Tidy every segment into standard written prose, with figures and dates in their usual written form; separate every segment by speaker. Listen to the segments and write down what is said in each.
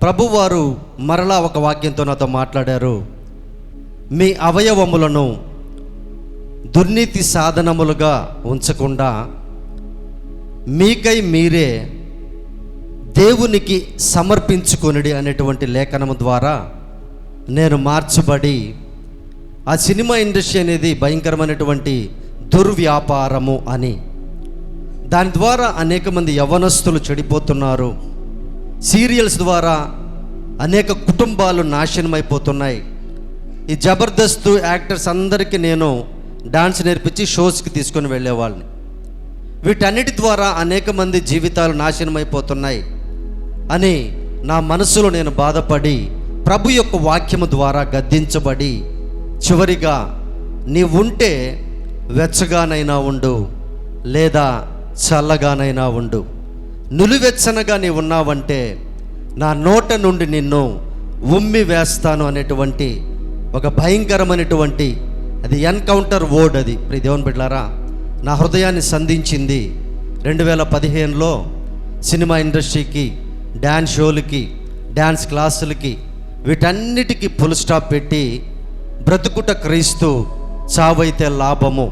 Speaker 1: ప్రభువారు మరలా ఒక వాక్యంతో నాతో మాట్లాడారు. మీ అవయవములను దుర్నీతి సాధనములుగా ఉంచకుండా మీకై మీరే దేవునికి సమర్పించుకొనుడి అనేటువంటి లేఖనము ద్వారా నేను మార్చబడి, ఆ సినిమా ఇండస్ట్రీ అనేది భయంకరమైనటువంటి దుర్వ్యాపారము అని, దాని ద్వారా అనేక మంది యవ్వనస్తులు చెడిపోతున్నారు. సీరియల్స్ ద్వారా అనేక కుటుంబాలు నాశనమైపోతున్నాయి. ఈ జబర్దస్త్ యాక్టర్స్ అందరికీ నేను డాన్స్ నేర్పించి షోస్కి తీసుకొని వెళ్ళేవాళ్ళని. వీటన్నిటి ద్వారా అనేక మంది జీవితాలు నాశనమైపోతున్నాయి అని నా మనసులో నేను బాధపడి, ప్రభు యొక్క వాక్యము ద్వారా గద్దించబడి, చివరిగా నీవుంటే వెచ్చగానైనా ఉండు, లేదా చల్లగానైనా ఉండు. నులివెచ్చనగా నీవు ఉన్నావంటే నా నోట నుండి నిన్ను ఉమ్మి వేస్తాను అనేటువంటి ఒక భయంకరమైనటువంటి, అది ఎన్కౌంటర్ వర్డ్. అది ప్రియ దేవుని బిడ్డలారా, నా హృదయాన్ని సంధించింది. 2015లో సినిమా ఇండస్ట్రీకి, డ్యాన్స్ షోలకి, డ్యాన్స్ క్లాసులకి, వీటన్నిటికీ ఫుల్ స్టాప్ పెట్టి బ్రతుకుట క్రీస్తు, చావైతే లాభము.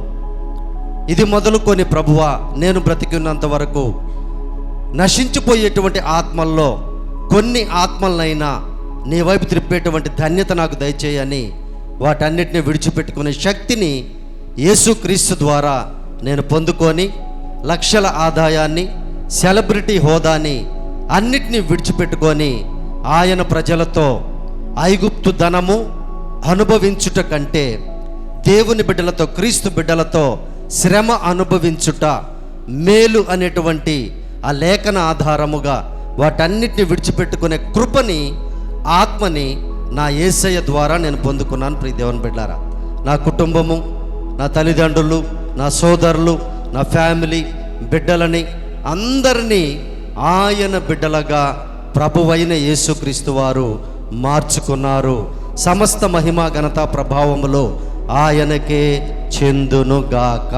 Speaker 1: ఇది మొదలుకొని ప్రభువా, నేను బ్రతికున్నంత వరకు నశించిపోయేటువంటి ఆత్మల్లో కొన్ని ఆత్మలనైనా నీ వైపు త్రిప్పేటువంటి ధన్యత నాకు దయచేయని, వాటన్నిటిని విడిచిపెట్టుకునే శక్తిని యేసుక్రీస్తు ద్వారా నేను పొందుకొని, లక్షల ఆదాయాన్ని, సెలబ్రిటీ హోదాని అన్నిటినీ విడిచిపెట్టుకొని ఆయన ప్రజలతో ఐగుప్తు ధనము అనుభవించుట కంటే దేవుని బిడ్డలతో, క్రీస్తు బిడ్డలతో శ్రమ అనుభవించుట మేలు అనేటువంటి ఆ లేఖన ఆధారముగా వాటన్నిటిని విడిచిపెట్టుకునే కృపని, ఆత్మని నా యేసయ్య ద్వారా నేను పొందుకున్నాను. ప్రియ దేవుని బిడ్డలారా, నా కుటుంబము, నా తల్లిదండ్రులు, నా సోదరులు, నా ఫ్యామిలీ, బిడ్డలని అందరినీ ఆయన బిడ్డలుగా ప్రభువైన యేసుక్రీస్తు వారు మార్చుకున్నారు. సమస్త మహిమ ఘనత ప్రభావములో ఆయనకే చెందునుగాక.